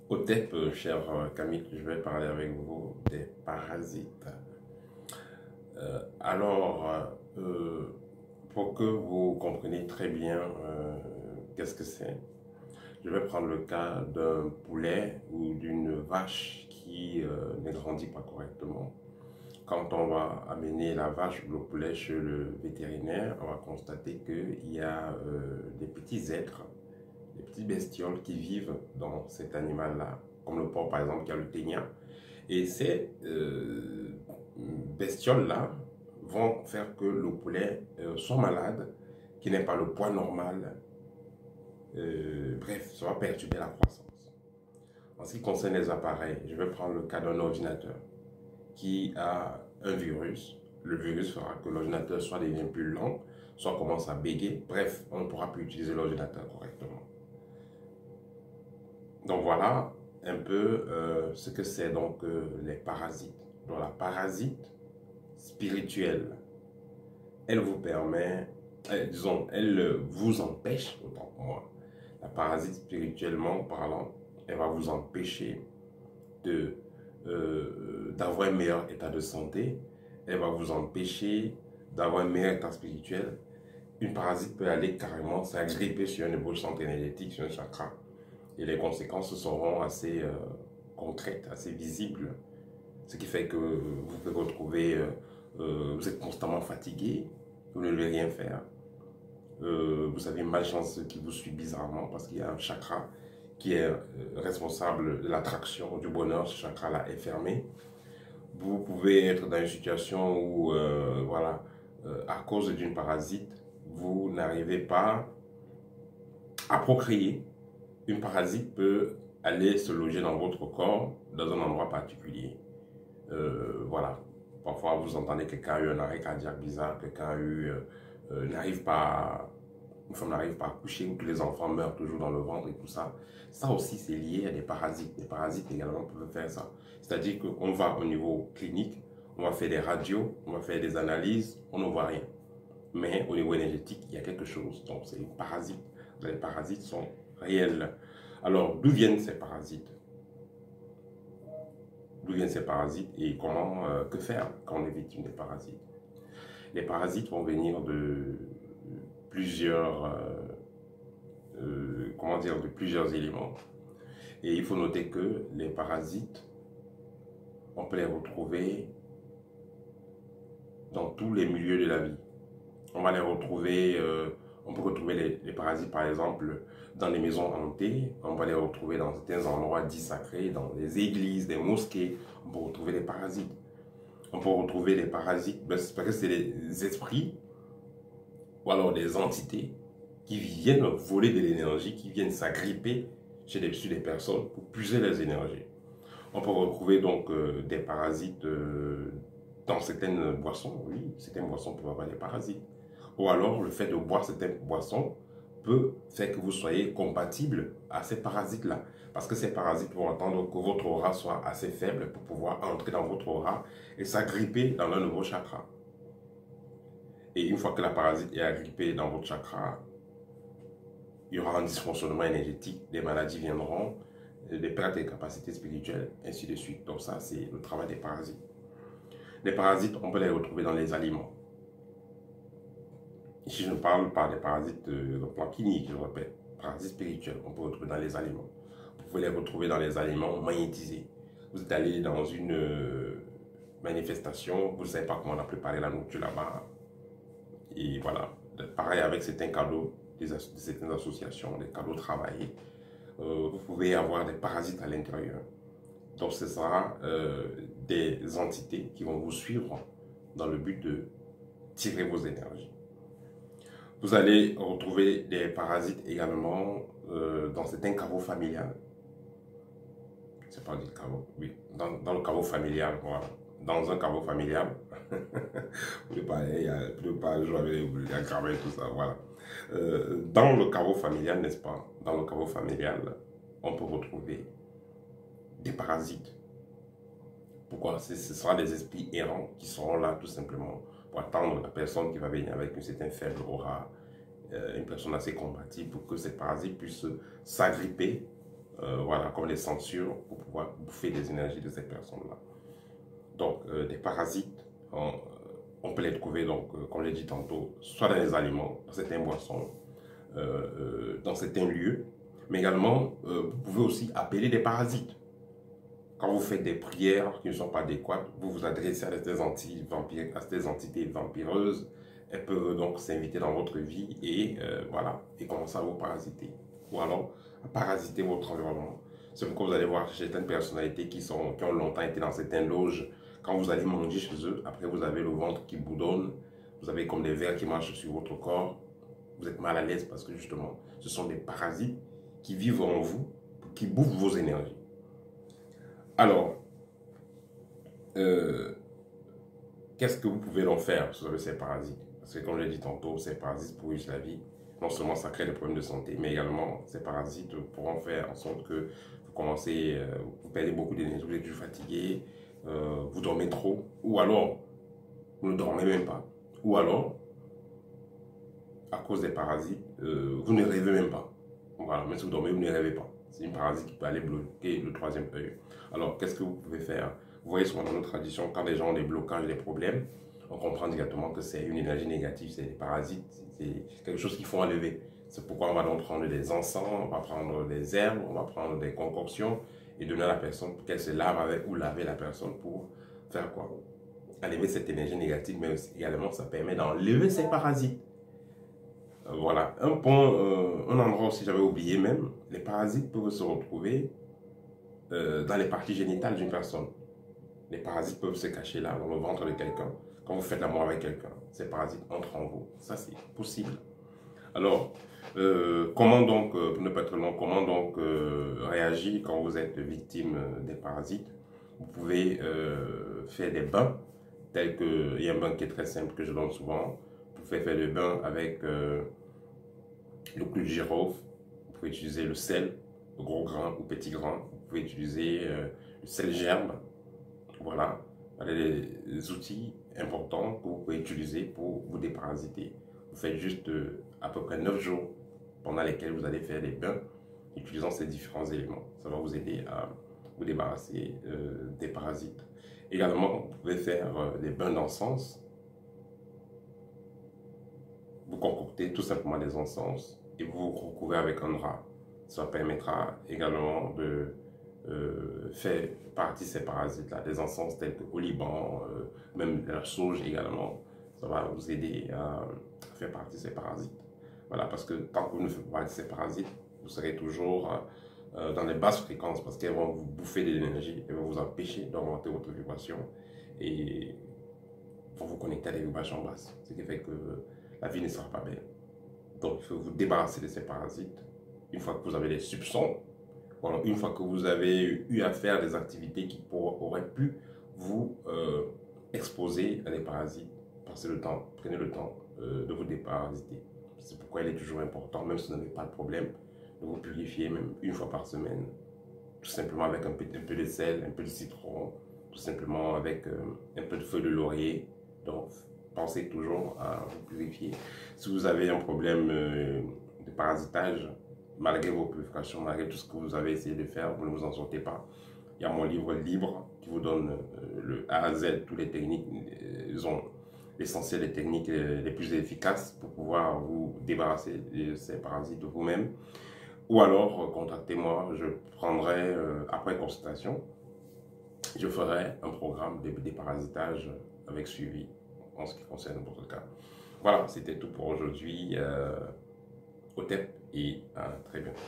Au TEP, cher Camille, je vais parler avec vous des parasites. Pour que vous compreniez très bien qu'est-ce que c'est, je vais prendre le cas d'un poulet ou d'une vache qui ne grandit pas correctement. Quand on va amener la vache ou le poulet chez le vétérinaire, on va constater qu'il y a des petits êtres, des petites bestioles qui vivent dans cet animal-là, comme le porc par exemple qui a le ténia. Et ces bestioles-là vont faire que le poulet soit malade, qui n'est pas le poids normal. Bref, ça va perturber la croissance. En ce qui concerne les appareils, je vais prendre le cas d'un ordinateur qui a un virus. Le virus fera que l'ordinateur soit devient plus lent, soit commence à bégayer. Bref, on ne pourra plus utiliser l'ordinateur correctement. Donc voilà un peu ce que c'est donc les parasites. Donc la parasite spirituelle, elle vous permet, disons, elle vous empêche, autant que moi, la parasite spirituellement parlant, elle va vous empêcher d'avoir un meilleur état de santé, elle va vous empêcher d'avoir un meilleur état spirituel. Une parasite peut aller carrément s'agripper sur un niveau de santé énergétique, sur un chakra, et les conséquences seront assez concrètes, assez visibles. Ce qui fait que vous pouvez retrouver, vous êtes constamment fatigué, vous ne voulez rien faire. Vous avez une malchance qui vous suit bizarrement parce qu'il y a un chakra qui est responsable de l'attraction, du bonheur. Ce chakra-là est fermé. Vous pouvez être dans une situation où, voilà, à cause d'une parasite, vous n'arrivez pas à procréer. Une parasite peut aller se loger dans votre corps, dans un endroit particulier. Voilà. Parfois, vous entendez que quelqu'un a eu un arrêt cardiaque bizarre, quelqu'un n'arrive pas, une femme n'arrive pas à coucher, ou que les enfants meurent toujours dans le ventre et tout ça. Ça aussi, c'est lié à des parasites. Les parasites également peuvent faire ça. C'est-à-dire qu'on va au niveau clinique, on va faire des radios, on va faire des analyses, on ne voit rien. Mais au niveau énergétique, il y a quelque chose. Donc, c'est les parasites. Les parasites sont réels. Alors, d'où viennent ces parasites? D'où viennent ces parasites et comment, que faire quand on est victime des parasites? Les parasites vont venir de plusieurs, comment dire, de plusieurs éléments. Et il faut noter que les parasites, on peut les retrouver dans tous les milieux de la vie. On va les retrouver, on peut retrouver les parasites par exemple dans les maisons hantées, on va les retrouver dans certains endroits dits sacrés, dans les églises, des mosquées, on peut retrouver les parasites. On peut retrouver les parasites, parce que c'est des esprits ou alors des entités qui viennent voler de l'énergie, qui viennent s'agripper sur des personnes pour puiser les énergies. On peut retrouver donc des parasites dans certaines boissons, oui, certaines boissons peuvent avoir des parasites. Ou alors le fait de boire certaines boissons peut faire que vous soyez compatible à ces parasites-là. Parce que ces parasites vont attendre que votre aura soit assez faible pour pouvoir entrer dans votre aura et s'agripper dans l'un de vos chakras. Et une fois que la parasite est agrippée dans votre chakra, il y aura un dysfonctionnement énergétique, des maladies viendront, des pertes de capacités spirituelles, ainsi de suite. Donc ça, c'est le travail des parasites. Les parasites, on peut les retrouver dans les aliments. Ici, je ne parle pas des parasites de plan clinique, je répète, parasites spirituels, on peut retrouver dans les aliments. Vous pouvez les retrouver dans les aliments magnétisés. Vous êtes allé dans une manifestation, vous ne savez pas comment on a préparé la nourriture là-bas. Et voilà, pareil avec certains cadeaux de certaines associations, des cadeaux travaillés. Vous pouvez avoir des parasites à l'intérieur. Donc ce sera des entités qui vont vous suivre dans le but de tirer vos énergies. Vous allez retrouver des parasites également dans certains caveaux familiales. C'est pas du caveau, oui, dans le caveau familial, voilà. Dans un caveau familial, vous ne pouvez pas jouer avec les gravats et tout ça, voilà. Dans le caveau familial, n'est-ce pas? Dans le caveau familial, on peut retrouver des parasites. Pourquoi? Ce sera des esprits errants qui seront là tout simplement pour attendre la personne qui va venir avec une certaine faible aura, une personne assez compatible pour que ces parasites puissent s'agripper voilà, comme les censures pour pouvoir bouffer des énergies de cette personne-là. Donc, des parasites, on peut les trouver, donc, comme je l'ai dit tantôt, soit dans les aliments, dans certaines boissons, dans certains lieux, mais également, vous pouvez aussi appeler des parasites. Quand vous faites des prières qui ne sont pas adéquates, vous vous adressez à des entités vampireuses. Elles peuvent donc s'inviter dans votre vie et voilà, et commencer à vous parasiter. Ou alors, à parasiter votre environnement. C'est pourquoi vous allez voir certaines personnalités qui ont longtemps été dans certaines loges. Quand vous allez manger chez eux, après vous avez le ventre qui boudonne, vous avez comme des vers qui marchent sur votre corps. Vous êtes mal à l'aise parce que justement, ce sont des parasites qui vivent en vous, qui bouffent vos énergies. Alors, qu'est-ce que vous pouvez donc faire sur ces parasites? Parce que comme je l'ai dit tantôt, ces parasites pourrissent la vie. Non seulement ça crée des problèmes de santé, mais également ces parasites pourront faire en sorte que vous commencez, vous perdez beaucoup d'énergie, vous êtes plus fatigué, vous dormez trop, ou alors vous ne dormez même pas, ou alors à cause des parasites, vous ne rêvez même pas. Voilà, même si vous dormez, vous ne rêvez pas. C'est une parasite qui peut aller bloquer le troisième œil. Alors, qu'est-ce que vous pouvez faire? Vous voyez souvent dans nos traditions, quand les gens ont des blocages, des problèmes, on comprend directement que c'est une énergie négative, c'est des parasites, c'est quelque chose qu'il faut enlever. C'est pourquoi on va donc prendre des encens, on va prendre des herbes, on va prendre des concoctions et donner à la personne pour qu'elle se lave avec ou laver la personne pour faire quoi? Enlever cette énergie négative, mais également ça permet d'enlever ces parasites. Voilà, un endroit aussi j'avais oublié même, les parasites peuvent se retrouver dans les parties génitales d'une personne. Les parasites peuvent se cacher là, dans le ventre de quelqu'un. Quand vous faites l'amour avec quelqu'un, ces parasites entrent en vous. Ça, c'est possible. Alors, comment donc, pour ne pas être long, comment donc réagir quand vous êtes victime des parasites? Vous pouvez faire des bains, tels que, il y a un bain qui est très simple que je donne souvent. Vous pouvez faire le bain avec le clou de girofle, vous pouvez utiliser le sel, gros grain ou petit grain, vous pouvez utiliser le sel germe. Voilà, les outils importants que vous pouvez utiliser pour vous déparasiter. Vous faites juste à peu près 9 jours pendant lesquels vous allez faire des bains utilisant ces différents éléments. Ça va vous aider à vous débarrasser des parasites. Également, vous pouvez faire des bains d'encens. Vous concoctez tout simplement des encens et vous vous recouvrez avec un drap. Ça permettra également de faire partie de ces parasites-là, des encens tels qu'au Liban, même la sauge également. Ça va vous aider à faire partie de ces parasites. Voilà, parce que tant que vous ne faites pas partie de ces parasites, vous serez toujours dans les basses fréquences parce qu'elles vont vous bouffer de l'énergie, elles vont vous empêcher d'augmenter votre vibration et vont vous connecter à des vibrations basses. Ce qui fait que la vie ne sera pas belle. Donc, il faut vous débarrasser de ces parasites. Une fois que vous avez les soupçons, voilà, une fois que vous avez eu à faire des activités qui auraient pu vous exposer à des parasites, passez le temps, prenez le temps de vous déparasiter. C'est pourquoi il est toujours important, même si vous n'avez pas de problème, de vous purifier même une fois par semaine. Tout simplement avec un peu de sel, un peu de citron, tout simplement avec un peu de feuille de laurier. Donc, pensez toujours à vous purifier. Si vous avez un problème de parasitage, malgré vos purifications, malgré tout ce que vous avez essayé de faire, vous ne vous en sortez pas. Il y a mon livre libre qui vous donne le A à Z, toutes les techniques, l'essentiel des techniques les plus efficaces pour pouvoir vous débarrasser de ces parasites vous-même. Ou alors, contactez-moi, je prendrai, après consultation, je ferai un programme de déparasitage avec suivi en ce qui concerne votre cas. Voilà, c'était tout pour aujourd'hui. Au TEP et à très bientôt.